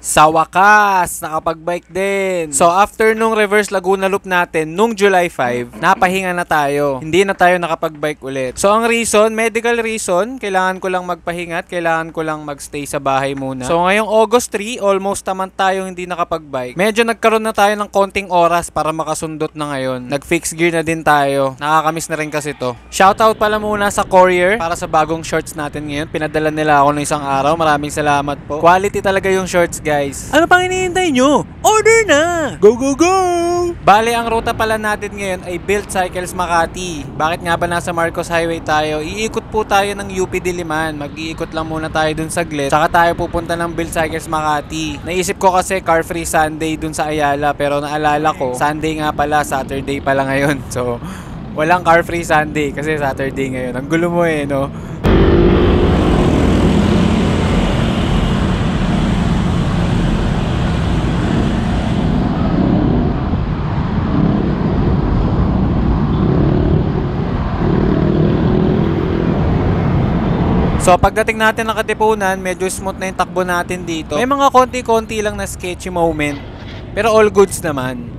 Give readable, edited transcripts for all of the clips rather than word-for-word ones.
Sa wakas, nakapag-bike din. So after nung reverse Laguna Loop natin nung July 5, napahinga na tayo. Hindi na tayo nakapag-bike ulit. So ang reason, medical reason, kailangan ko lang magpahinga at kailangan ko lang magstay sa bahay muna. So ngayong August 3, almost naman tayo hindi nakapag-bike. Medyo nagkaroon na tayo ng konting oras para makasundot na ngayon. Nag-fix gear na din tayo. Nakakamiss na rin kasi to. Shoutout pala muna sa courier para sa bagong shorts natin ngayon. Pinadala nila ako ng isang araw. Maraming salamat po. Quality talaga yung shorts, guys. Ano pang hinihintay nyo? Order na! Go, go, go! Bale, ang ruta pala natin ngayon ay Built Cycles Makati. Bakit nga ba nasa Marcos Highway tayo? Iikot po tayo ng UP Diliman. Mag-iikot lang muna tayo dun saglit. Saka tayo pupunta ng Built Cycles Makati. Naisip ko kasi car free Sunday dun sa Ayala. Pero naalala ko, Sunday nga pala, Saturday pala ngayon. So, walang car free Sunday kasi Saturday ngayon. Ang gulo mo no? So pagdating natin ng Katipunan, medyo smooth na yung takbo natin dito. May mga konti-konti lang na sketchy moment, pero all goods naman.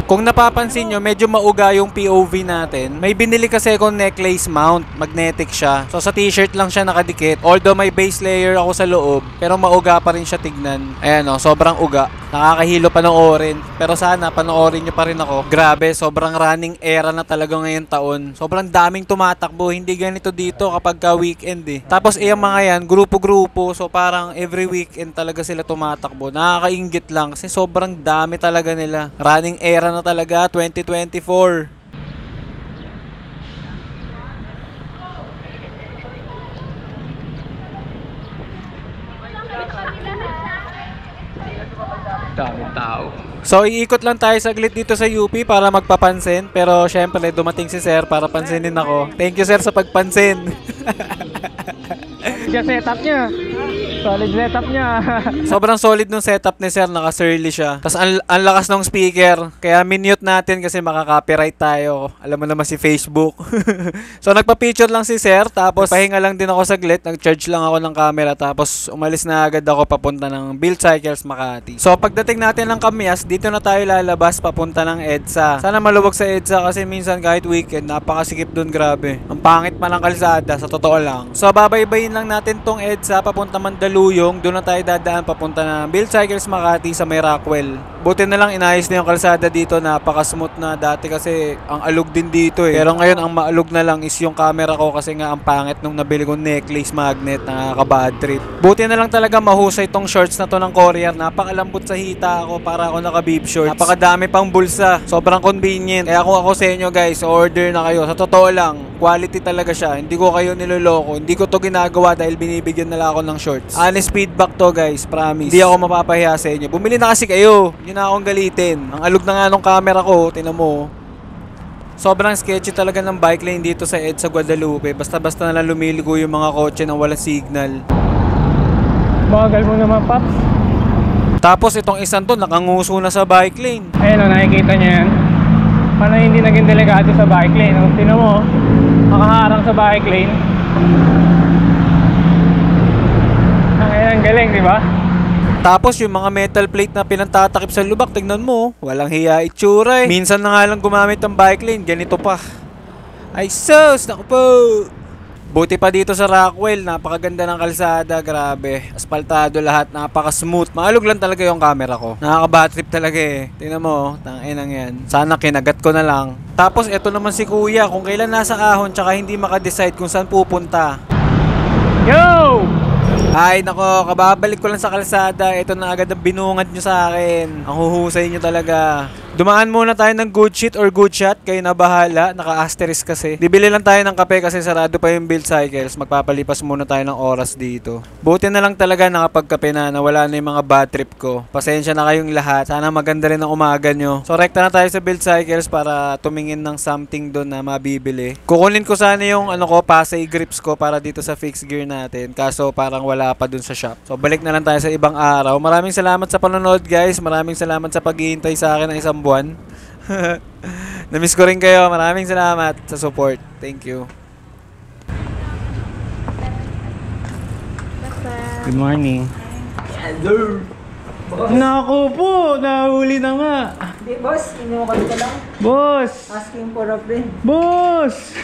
Kung napapansin nyo, medyo mauga yung POV natin. May binili kasi akong necklace mount. Magnetic siya. So sa t-shirt lang siya nakadikit. Although may base layer ako sa loob, pero mauga pa rin siya tignan. Ayan sobrang uga. Nakakahilo panoorin. Pero sana panoorin nyo pa rin ako. Grabe, sobrang running era na talaga ngayon taon. Sobrang daming tumatakbo. Hindi ganito dito kapag ka weekend Tapos yung mga yan, grupo-grupo. So parang every weekend talaga sila tumatakbo. Nakakaingit lang kasi sobrang dami talaga nila. Running era na talaga 2024. Daming tao. So iikot lang tayo saglit dito sa UP para magpapansin. Pero syempre dumating si sir para pansinin ako. Thank you sir sa pagpansin. Yung setup niya. Solid setup niya. Sobrang solid nung setup ni sir, naka-surly siya. Tapos ang lakas ng speaker. Kaya minute natin kasi makaka-copyright tayo. Alam mo naman si Facebook. So nagpa-picture lang si sir, tapos pahinga lang din ako saglit. Nag-charge lang ako ng camera, tapos umalis na agad ako papunta ng Built Cycles Makati. So pagdating natin ng Kamias, dito na tayo lalabas papunta ng EDSA. Sana maluwag sa EDSA kasi minsan kahit weekend, napakasikip dun, grabe. Ang pangit pa ng kalsada, sa totoo lang. So babaybayin lang natin tong EDSA papunta Mandaluyong. Doon na tayo dadaan papunta na Built Cycles Makati sa may Rockwell. Buti na lang inayos na yung kalsada dito, napaka-smooth na. Dati kasi ang alog din dito Pero ngayon ang maalog na lang is yung camera ko kasi nga ang pangit nung nabili kong necklace magnet, nakaka-bad trip. Buti na lang talaga mahusay tong shorts na to ng Courier. Napakalambot sa hita ako para ako naka-beef shorts. Napakadami pang bulsa. Sobrang convenient. Kaya kung ako sa inyo guys, order na kayo. Sa totoo lang, quality talaga siya. Hindi ko kayo niloloko. Hindi ko to ginagawa dahil binibigyan nila ako ng shorts. Honest feedback to guys, promise. Hindi ako mapapahiya sa inyo. Bumili na kasi kayo. Hindi na akong galitin. Ang alog na nga nung camera ko, tinan mo. Sobrang sketchy talaga ng bike lane dito sa EDSA Guadalupe. Basta-basta na lang lumiligo yung mga kotse nang wala signal. Bagal mo naman, Paps. Tapos itong isang to, nakanguso na sa bike lane. Ayun nakikita niyo yan. Paano hindi naging delikado sa bike lane? Tingnan mo, nakaharang sa bike lane. Ang galing, di ba? Tapos yung mga metal plate na pinantatakip sa lubak, tignan mo, walang hiya itsura Minsan na nga lang gumamit ng bike lane, ganito pa. Ay sus, naku po. Buti pa dito sa Rockwell, napakaganda ng kalsada, grabe. Asfaltado lahat, napaka-smooth. Maalog lang talaga yung camera ko. Nakaka-bad trip talaga Tingnan mo, tanginang yan. Sana kinagat ko na lang. Tapos eto naman si kuya, kung kailan nasa ahon tsaka hindi maka-decide kung saan pupunta. Yo! Ay nako, kababalik ko lang sa kalsada. Ito na agad ang binungad nyo sa akin. Ang huhusay nyo talaga. Dumaan muna tayo ng good shit or good shot. Kayo na bahala, naka-asterisk kasi. Bibili lang tayo ng kape kasi sarado pa yung Built Cycles. Magpapalipas muna tayo ng oras dito. Buti na lang talaga nakapagkape na, nawala na yung mga bad trip ko. Pasensya na kayong lahat. Sana maganda rin ang umaga nyo. So rekta na tayo sa Built Cycles para tumingin ng something doon na mabibili. Kukunin ko sana yung Pasay grips ko para dito sa fixed gear natin. Kaso parang wala pa dun sa shop. So balik na lang tayo sa ibang araw. Maraming salamat sa panonood guys. Maraming salamat sa paghihintay sa akin ng isang buwan. Namiss ko rin kayo. Maraming salamat sa support. Thank you. Good morning. Hello. Naku po, nahuli na nga. Hindi, boss. Inuukan ka lang. Boss! Asking for a friend. Boss!